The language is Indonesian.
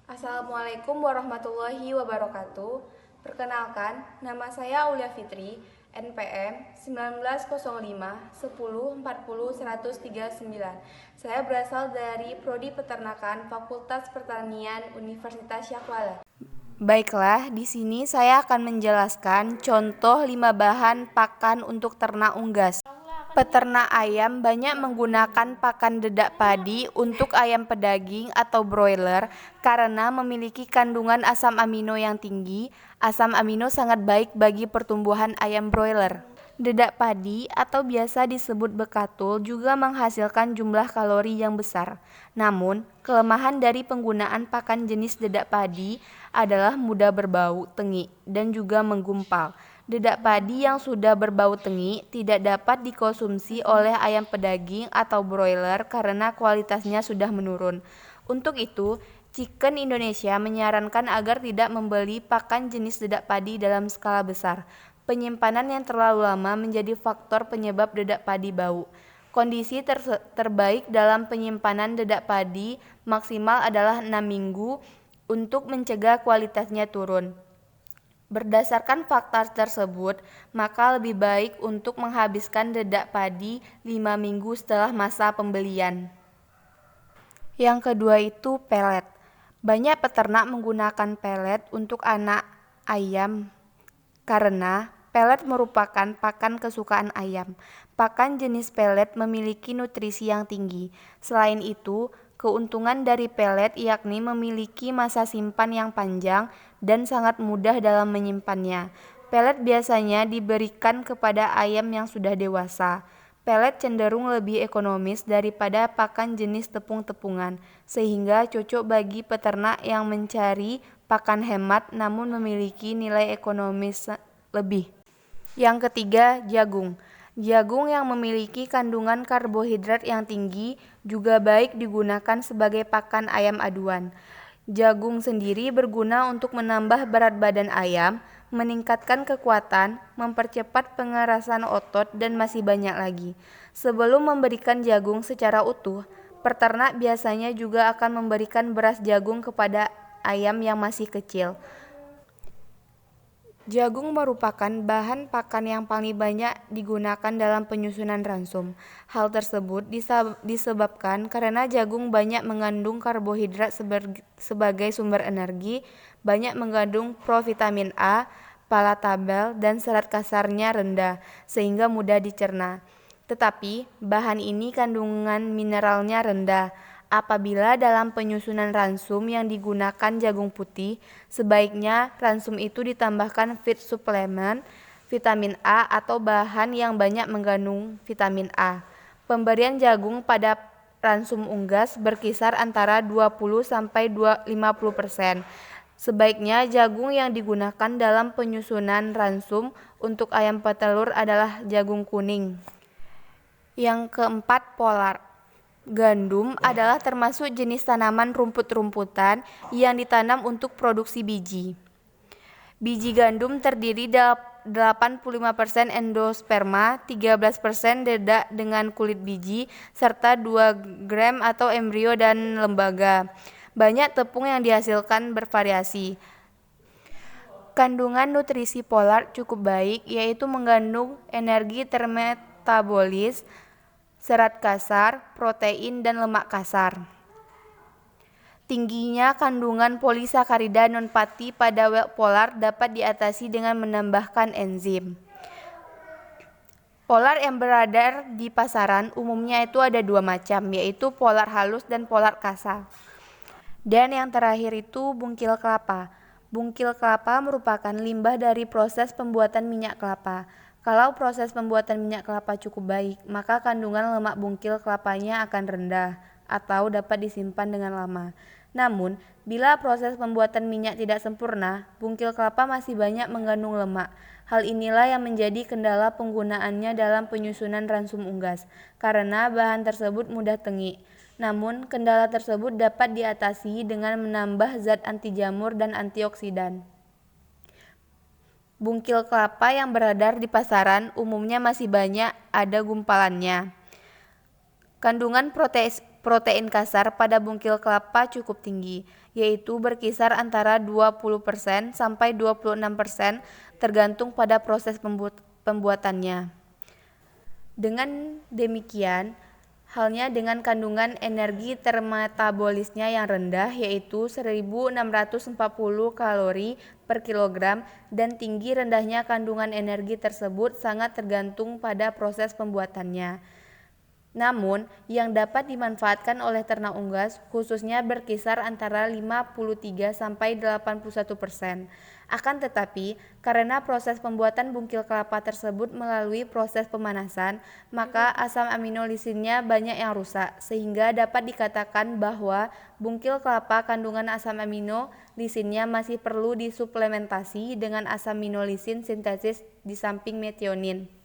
Assalamualaikum warahmatullahi wabarakatuh. Perkenalkan, nama saya Aulia Fitri, NPM 1905 10 40 139. Saya berasal dari Prodi Peternakan Fakultas Pertanian Universitas Syakwala. Baiklah, di sini saya akan menjelaskan contoh 5 bahan pakan untuk ternak unggas. Peternak ayam banyak menggunakan pakan dedak padi untuk ayam pedaging atau broiler karena memiliki kandungan asam amino yang tinggi. Asam amino sangat baik bagi pertumbuhan ayam broiler. Dedak padi atau biasa disebut bekatul juga menghasilkan jumlah kalori yang besar. Namun, kelemahan dari penggunaan pakan jenis dedak padi adalah mudah berbau, tengik, dan juga menggumpal. Dedak padi yang sudah berbau tengik tidak dapat dikonsumsi oleh ayam pedaging atau broiler karena kualitasnya sudah menurun. Untuk itu, Chicken Indonesia menyarankan agar tidak membeli pakan jenis dedak padi dalam skala besar. Penyimpanan yang terlalu lama menjadi faktor penyebab dedak padi bau. Kondisi terbaik dalam penyimpanan dedak padi maksimal adalah 6 minggu untuk mencegah kualitasnya turun. Berdasarkan fakta tersebut, maka lebih baik untuk menghabiskan dedak padi 5 minggu setelah masa pembelian. Yang kedua itu pelet. Banyak peternak menggunakan pelet untuk anak ayam karena pelet merupakan pakan kesukaan ayam. Pakan jenis pelet memiliki nutrisi yang tinggi. Selain itu, keuntungan dari pelet yakni memiliki masa simpan yang panjang dan sangat mudah dalam menyimpannya. Pelet biasanya diberikan kepada ayam yang sudah dewasa. Pelet cenderung lebih ekonomis daripada pakan jenis tepung-tepungan, sehingga cocok bagi peternak yang mencari pakan hemat namun memiliki nilai ekonomis lebih. Yang ketiga, jagung. Jagung yang memiliki kandungan karbohidrat yang tinggi juga baik digunakan sebagai pakan ayam aduan. Jagung sendiri berguna untuk menambah berat badan ayam, meningkatkan kekuatan, mempercepat pengerasan otot, dan masih banyak lagi. Sebelum memberikan jagung secara utuh, peternak biasanya juga akan memberikan beras jagung kepada ayam yang masih kecil. Jagung merupakan bahan pakan yang paling banyak digunakan dalam penyusunan ransum. Hal tersebut disebabkan karena jagung banyak mengandung karbohidrat sebagai sumber energi, banyak mengandung provitamin A, palatable, dan serat kasarnya rendah, sehingga mudah dicerna. Tetapi, bahan ini kandungan mineralnya rendah. Apabila dalam penyusunan ransum yang digunakan jagung putih, sebaiknya ransum itu ditambahkan feed suplemen, vitamin A atau bahan yang banyak mengandung vitamin A. Pemberian jagung pada ransum unggas berkisar antara 20-50%. Sebaiknya jagung yang digunakan dalam penyusunan ransum untuk ayam petelur adalah jagung kuning. Yang keempat, polar. Gandum adalah termasuk jenis tanaman rumput-rumputan yang ditanam untuk produksi biji. Biji gandum terdiri 85% endosperma, 13% dedak dengan kulit biji, serta 2 gram atau embrio dan lembaga. Banyak tepung yang dihasilkan bervariasi. Kandungan nutrisi polar cukup baik, yaitu mengandung energi termetabolis, serat kasar, protein, dan lemak kasar. Tingginya kandungan polisakarida non-fatty pada polar dapat diatasi dengan menambahkan enzim. Polar yang beredar di pasaran umumnya itu ada 2 macam, yaitu polar halus dan polar kasar. Dan yang terakhir itu bungkil kelapa. Bungkil kelapa merupakan limbah dari proses pembuatan minyak kelapa. Kalau proses pembuatan minyak kelapa cukup baik, maka kandungan lemak bungkil kelapanya akan rendah atau dapat disimpan dengan lama. Namun, bila proses pembuatan minyak tidak sempurna, bungkil kelapa masih banyak mengandung lemak. Hal inilah yang menjadi kendala penggunaannya dalam penyusunan ransum unggas, karena bahan tersebut mudah tengik. Namun, kendala tersebut dapat diatasi dengan menambah zat anti jamur dan antioksidan. Bungkil kelapa yang beredar di pasaran umumnya masih banyak ada gumpalannya. Kandungan protein kasar pada bungkil kelapa cukup tinggi, yaitu berkisar antara 20% sampai 26% tergantung pada proses pembuatannya. Dengan demikian, halnya dengan kandungan energi termetabolisnya yang rendah yaitu 1640 kalori per kilogram dan tinggi rendahnya kandungan energi tersebut sangat tergantung pada proses pembuatannya. Namun, yang dapat dimanfaatkan oleh ternak unggas khususnya berkisar antara 53 sampai 81%. Akan tetapi, karena proses pembuatan bungkil kelapa tersebut melalui proses pemanasan, maka asam amino lisinnya banyak yang rusak, sehingga dapat dikatakan bahwa bungkil kelapa kandungan asam amino lisinnya masih perlu disuplementasi dengan asam amino lisin sintesis di samping metionin.